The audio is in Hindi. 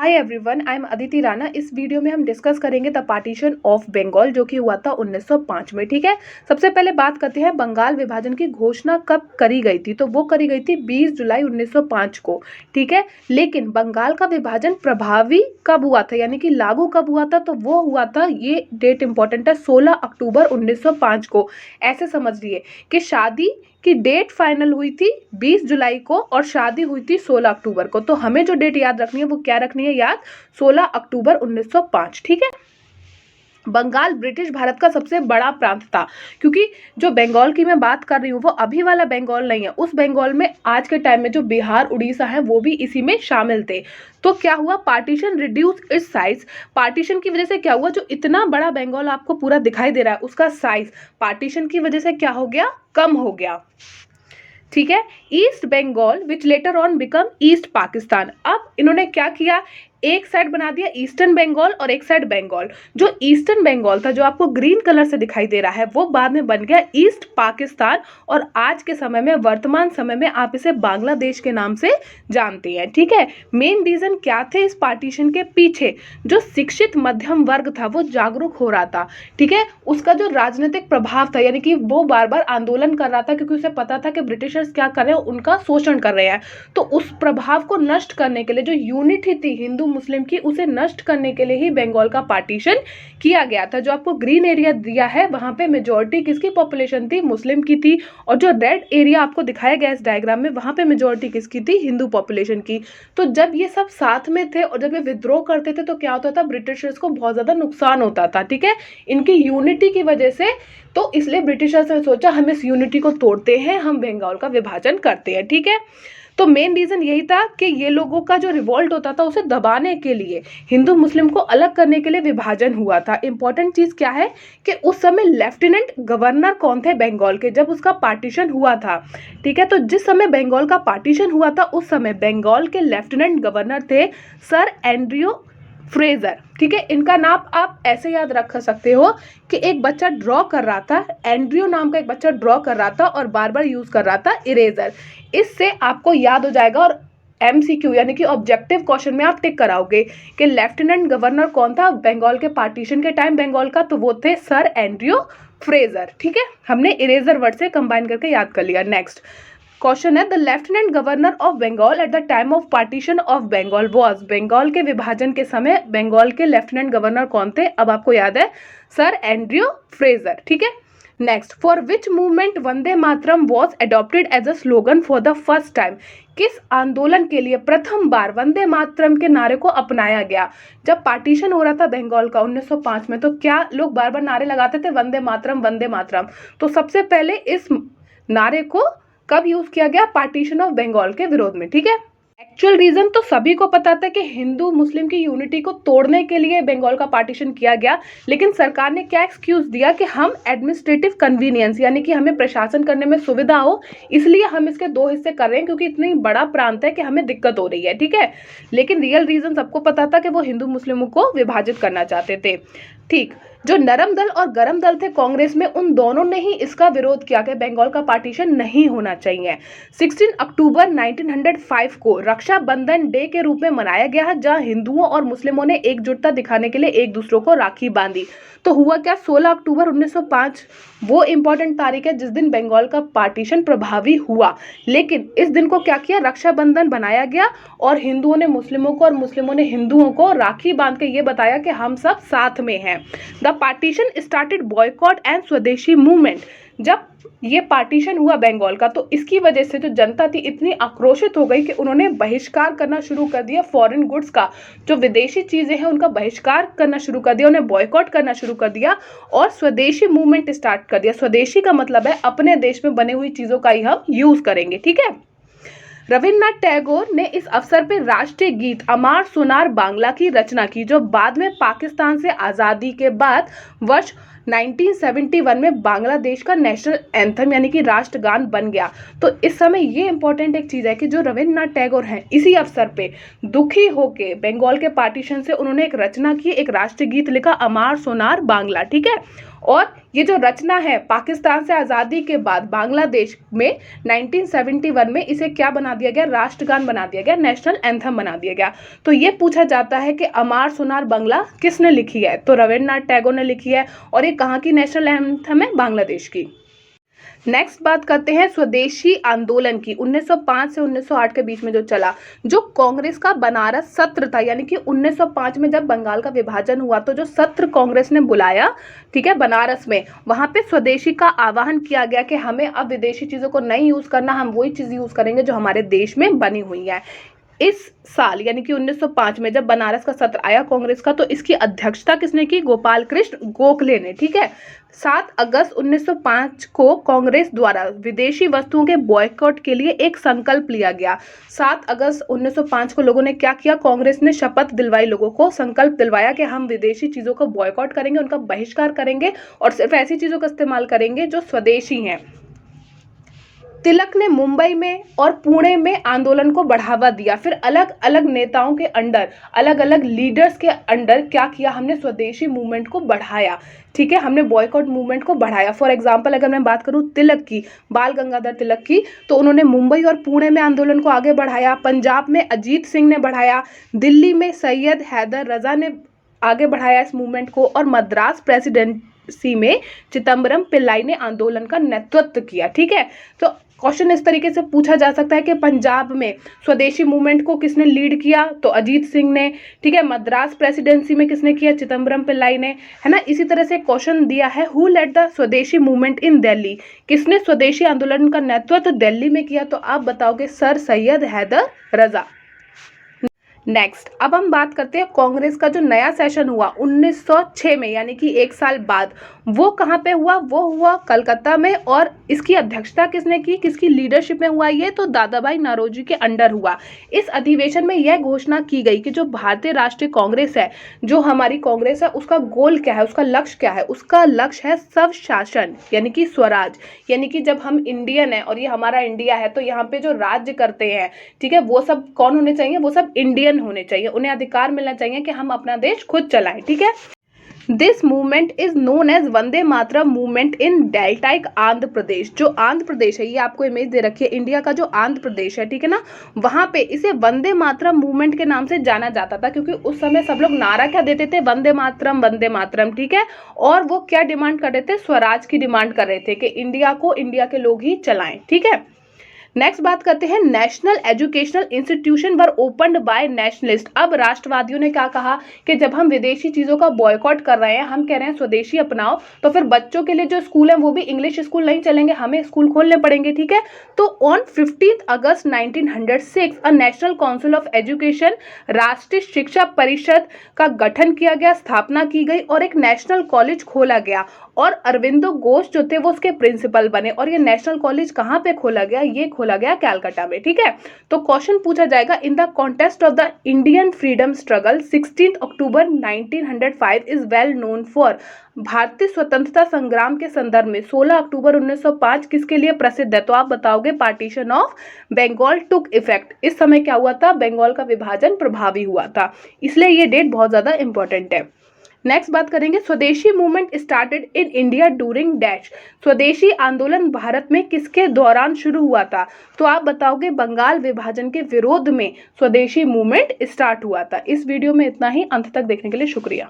Hi everyone, I am Aditi Rana. इस वीडियो में हम डिस्कस करेंगे द पार्टीशन ऑफ बंगाल जो कि हुआ था 1905 में। ठीक है, सबसे पहले बात करते हैं बंगाल विभाजन की घोषणा कब करी गई थी। तो वो करी गई थी 20 जुलाई 1905 को। ठीक है, लेकिन बंगाल का विभाजन प्रभावी कब हुआ था, यानी कि लागू कब हुआ था, तो वो हुआ था, ये डेट इंपॉर्टेंट है, 16 अक्टूबर 1905 को। ऐसे समझ लिए कि शादी की डेट फाइनल हुई थी 20 जुलाई को और शादी हुई थी 16 अक्टूबर को। तो हमें जो डेट याद रखनी है वो क्या रखनी है याद, 16 अक्टूबर 1905। ठीक है, बंगाल ब्रिटिश भारत का सबसे बड़ा प्रांत था, क्योंकि जो बंगाल की मैं बात कर रही हूँ वो अभी वाला बंगाल नहीं है। उस बंगाल में आज के टाइम में जो बिहार उड़ीसा है वो भी इसी में शामिल थे। तो क्या हुआ, partition reduce it's size. Partition की वजह से क्या हुआ, जो इतना बड़ा बंगाल आपको पूरा दिखाई दे रहा है उसका साइज पार्टीशन की वजह से क्या हो गया, कम हो गया। ठीक है, East Bengal which later on become East Pakistan. अब इन्होंने क्या किया, एक साइड बना दिया ईस्टर्न बंगाल और एक साइड बंगाल। जो ईस्टर्न बंगाल था, जो आपको ग्रीन कलर से दिखाई दे रहा है, वो बाद में बन गया ईस्ट पाकिस्तान और आज के समय में, वर्तमान समय में आप इसे बांग्लादेश के नाम से जानते हैं। ठीक है, मेन रीजन क्या थे इस पार्टीशन के पीछे, जो शिक्षित मध्यम वर्ग था वो जागरूक हो रहा था। ठीक है, उसका जो राजनीतिक प्रभाव था, यानी कि वो बार बार आंदोलन कर रहा था क्योंकि उसे पता था कि ब्रिटिशर्स क्या कर रहे हैं, उनका शोषण कर रहे हैं। तो उस प्रभाव को नष्ट करने के लिए, जो यूनिटी थी हिंदू मुस्लिम की, उसे नष्ट करने के लिए ही बंगाल का पार्टीशन किया गया था। जो आपको ग्रीन एरिया दिया है वहां पे मेजोरिटी किसकी पॉपुलेशन थी, मुस्लिम की थी, और जो रेड एरिया आपको दिखाया गया इस डायग्राम में वहां पे मेजोरिटी किसकी थी, हिंदू पॉपुलेशन की। तो जब ये सब साथ में थे और जब ये विद्रोह करते थे तो क्या होता था, ब्रिटिशर्स को बहुत ज्यादा नुकसान होता था। ठीक है, इनकी यूनिटी की वजह से। तो इसलिए ब्रिटिशर्स ने सोचा हम इस यूनिटी को तोड़ते हैं, हम बंगाल का विभाजन करते हैं। ठीक है, तो मेन रीजन यही था कि ये लोगों का जो रिवोल्ट होता था उसे दबाने के लिए, हिंदू मुस्लिम को अलग करने के लिए विभाजन हुआ था। इंपॉर्टेंट चीज क्या है कि उस समय लेफ्टिनेंट गवर्नर कौन थे बंगाल के, जब उसका पार्टीशन हुआ था। ठीक है, तो जिस समय बंगाल का पार्टीशन हुआ था उस समय बंगाल के लेफ्टिनेंट गवर्नर थे सर एंड्रयू फ्रेजर। ठीक है, इनका नाम आप ऐसे याद रख सकते हो कि एक बच्चा ड्रॉ कर रहा था, एंड्रयू नाम का एक बच्चा ड्रॉ कर रहा था और बार बार यूज कर रहा था इरेजर। इससे आपको याद हो जाएगा और MCQ यानी कि ऑब्जेक्टिव क्वेश्चन में आप टिक कराओगे कि लेफ्टिनेंट गवर्नर कौन था बंगाल के पार्टीशन के टाइम बंगाल का, तो वो थे सर एंड्रयू फ्रेजर। ठीक है, हमने इरेजर वर्ड से कंबाइन करके याद कर लिया। नेक्स्ट क्वेश्चन है, the lieutenant governor of Bengal at the time of partition of Bengal was. Bengal के विभाजन के समय बंगाल के लेफ्टिनेंट गवर्नर कौन थे, अब आपको याद है, सर एंड्रयू फ्रेजर। ठीक है, next, for which movement Vande Mataram was adopted as a slogan for the first time. किस आंदोलन के लिए प्रथम बार वंदे मातरम के नारे को अपनाया गया। जब पार्टीशन हो रहा था बंगाल का 1905 में, तो क्या लोग बार बार नारे लगाते थे, वंदे मातरम वंदे मातरम। तो सबसे पहले इस नारे को कब यूज किया गया, पार्टीशन ऑफ बंगाल के विरोध में। ठीक है, एक्चुअल रीजन तो सभी को पता था कि हिंदू मुस्लिम की यूनिटी को तोड़ने के लिए बंगाल का पार्टीशन किया गया, लेकिन सरकार ने क्या एक्सक्यूज दिया कि हम एडमिनिस्ट्रेटिव कन्वीनियंस, यानी कि हमें प्रशासन करने में सुविधा हो, इसलिए हम इसके दो हिस्से कर रहे हैं क्योंकि इतनी बड़ा प्रांत है कि हमें दिक्कत हो रही है। ठीक है, लेकिन रियल रीजन सबको पता था कि वो हिंदू मुस्लिमों को विभाजित करना चाहते थे। ठीक, जो नरम दल और गरम दल थे कांग्रेस में, उन दोनों ने ही इसका विरोध किया कि बंगाल का पार्टीशन नहीं होना चाहिए। 16 अक्टूबर 1905 को रक्षाबंधन डे के रूप में मनाया गया है, जहां हिंदुओं और मुस्लिमों ने एकजुटता दिखाने के लिए एक दूसरे को राखी बांधी। तो हुआ क्या, 16 अक्टूबर 1905 वो इंपॉर्टेंट तारीख है जिस दिन बंगाल का पार्टीशन प्रभावी हुआ। लेकिन इस दिन को क्या किया, रक्षाबंधन बनाया गया और हिंदुओं ने मुस्लिमों को और मुस्लिमों ने हिंदुओं को राखी बांध के ये बताया कि हम सब साथ में हैं। The partition started boycott and स्वदेशी मूवमेंट। जब ये पार्टीशन हुआ बंगाल का, तो इसकी वजह से जो जनता थी इतनी आक्रोशित हो गई कि उन्होंने बहिष्कार करना शुरू कर दिया फॉरेन गुड्स का, जो विदेशी चीजें हैं उनका बहिष्कार करना शुरू कर दिया, उन्हें बॉयकॉट करना शुरू कर दिया और स्वदेशी मूवमेंट स्टार्ट कर दिया। स्वदेशी का मतलब है अपने देश में बनी हुई चीजों का ही हम यूज करेंगे। ठीक है, रविन्द्रनाथ टैगोर ने इस अवसर पर राष्ट्रीय गीत अमार सोनार बांग्ला की रचना की, जो बाद में पाकिस्तान से आज़ादी के बाद वर्ष 1971 में बांग्लादेश का नेशनल एंथम यानी कि राष्ट्रगान बन गया। तो इस समय ये इंपॉर्टेंट एक चीज है कि जो रविन्द्रनाथ टैगोर हैं, इसी अवसर पे दुखी होके बंगाल के पार्टीशन से उन्होंने एक रचना की, एक राष्ट्रीय गीत लिखा अमार सोनार बांग्ला। ठीक है, और ये जो रचना है पाकिस्तान से आज़ादी के बाद बांग्लादेश में 1971 में इसे क्या बना दिया गया, राष्ट्रगान बना दिया गया, नेशनल एंथम बना दिया गया। तो ये पूछा जाता है कि अमार सुनार बंगला किसने लिखी है, तो रविन्द्रनाथ टैगोर ने लिखी है। और ये कहाँ की नेशनल एंथम है, बांग्लादेश की। नेक्स्ट बात करते हैं स्वदेशी आंदोलन की। 1905 से 1908 के बीच में जो चला, जो कांग्रेस का बनारस सत्र था, यानी कि 1905 में जब बंगाल का विभाजन हुआ तो जो सत्र कांग्रेस ने बुलाया, ठीक है, बनारस में, वहां पे स्वदेशी का आह्वान किया गया कि हमें अब विदेशी चीजों को नहीं यूज करना, हम वही चीज यूज करेंगे जो हमारे देश में बनी हुई है। इस साल यानी कि 1905 में जब बनारस का सत्र आया कांग्रेस का, तो इसकी अध्यक्षता किसने की, गोपाल कृष्ण गोखले ने, ठीक है। 7 अगस्त 1905 को कांग्रेस द्वारा विदेशी वस्तुओं के बॉयकॉट के लिए एक संकल्प लिया गया। 7 अगस्त 1905 को लोगों ने क्या किया, कांग्रेस ने शपथ दिलवाई, लोगों को संकल्प दिलवाया कि हम विदेशी चीजों को बॉयकॉट करेंगे, उनका बहिष्कार करेंगे और सिर्फ ऐसी चीजों का इस्तेमाल करेंगे जो स्वदेशी हैं। तिलक ने मुंबई में और पुणे में आंदोलन को बढ़ावा दिया। फिर अलग अलग नेताओं के अंडर, अलग अलग लीडर्स के अंडर क्या किया, हमने स्वदेशी मूवमेंट को बढ़ाया, ठीक है, हमने बॉयकॉट मूवमेंट को बढ़ाया। फॉर एग्जांपल अगर मैं बात करूं तिलक की, बाल गंगाधर तिलक की, तो उन्होंने मुंबई और पुणे में आंदोलन को आगे बढ़ाया, पंजाब में अजीत सिंह ने बढ़ाया, दिल्ली में सैयद हैदर रजा ने आगे बढ़ाया इस मूवमेंट को, और मद्रास प्रेसिडेंसी में चिदम्बरम पिल्लाई ने आंदोलन का नेतृत्व किया, ठीक है। तो क्वेश्चन इस तरीके से पूछा जा सकता है कि पंजाब में स्वदेशी मूवमेंट को किसने लीड किया, तो अजीत सिंह ने, ठीक है। मद्रास प्रेसिडेंसी में किसने किया, चिदम्बरम पिल्लाई ने, है ना। इसी तरह से क्वेश्चन दिया है, हु लेड द स्वदेशी मूवमेंट इन दिल्ली, किसने स्वदेशी आंदोलन का नेतृत्व दिल्ली में किया, तो आप बताओगे सर सैयद हैदर रजा। नेक्स्ट अब हम बात करते हैं कांग्रेस का जो नया सेशन हुआ 1906 में, यानी कि 1 साल बाद, वो कहाँ पे हुआ, वो हुआ कलकत्ता में। और इसकी अध्यक्षता किसने की, किसकी लीडरशिप में हुआ ये, तो दादाभाई नौरोजी के अंडर हुआ। इस अधिवेशन में यह घोषणा की गई कि जो भारतीय राष्ट्रीय कांग्रेस है, जो हमारी कांग्रेस है, उसका गोल क्या है, उसका लक्ष्य क्या है, उसका लक्ष्य है स्वशासन, यानी कि स्वराज, यानी कि जब हम इंडियन है और ये हमारा इंडिया है, तो यहाँ पे जो राज्य करते हैं, ठीक है, वो सब कौन होने चाहिए, वो सब इंडियन होने चाहिए, उन्हें अधिकार मिलना चाहिए कि हम अपना देश खुद चलाएं, ठीक है। This movement is known as Vande Mataram movement in deltaic Andhra Pradesh. जो आंध्र प्रदेश है, ये आपको इमेज दे रखी है, इंडिया का जो आंध्र प्रदेश है, ठीक है ना, वहां पे इसे वंदे मातरम मूवमेंट के नाम से जाना जाता था, क्योंकि उस समय सब लोग नारा क्या देते थे, वंदे मातरम, ठीक है। और वो क्या डिमांड कर रहे थे, स्वराज की डिमांड कर रहे थे कि इंडिया को इंडिया के लोग ही चलाएं, ठीक है। नेक्स्ट बात करते हैं, नेशनल एजुकेशनल इंस्टीट्यूशन वर ओपन्ड बाय नेशनलिस्ट। अब राष्ट्रवादियों ने क्या कहा कि जब हम विदेशी चीजों का बॉयकॉट कर रहे हैं, हम कह रहे हैं स्वदेशी अपनाओ, तो फिर बच्चों के लिए जो स्कूल है वो भी इंग्लिश स्कूल नहीं चलेंगे, हमें स्कूल खोलने पड़ेंगे, ठीक है। तो on 15 August 1906 a national council of education, राष्ट्रीय शिक्षा परिषद का गठन किया गया, स्थापना की गई और एक नेशनल कॉलेज खोला गया, और अरविंदो घोष जो थे वो उसके प्रिंसिपल बने। और ये नेशनल कॉलेज कहाँ पे खोला गया, ये खोला गया कलकत्ता में, ठीक है। तो क्वेश्चन पूछा जाएगा, in the contest of the Indian freedom struggle 16 October 1905 is well known for. भारतीय स्वतंत्रता संग्राम के संदर्भ में 16 अक्टूबर 1905 किसके लिए प्रसिद्ध है, तो आप बताओगे partition of Bengal took effect. इस समय क्या हुआ था, बंगाल का विभाजन प्रभावी हुआ था, इसलिए ये डेट बहुत ज्यादा इंपॉर्टेंट है। नेक्स्ट बात करेंगे, स्वदेशी movement started in India during dash. स्वदेशी आंदोलन भारत में किसके दौरान शुरू हुआ था, तो आप बताओगे बंगाल विभाजन के विरोध में स्वदेशी मूवमेंट स्टार्ट हुआ था। इस वीडियो में इतना ही, अंत तक देखने के लिए शुक्रिया।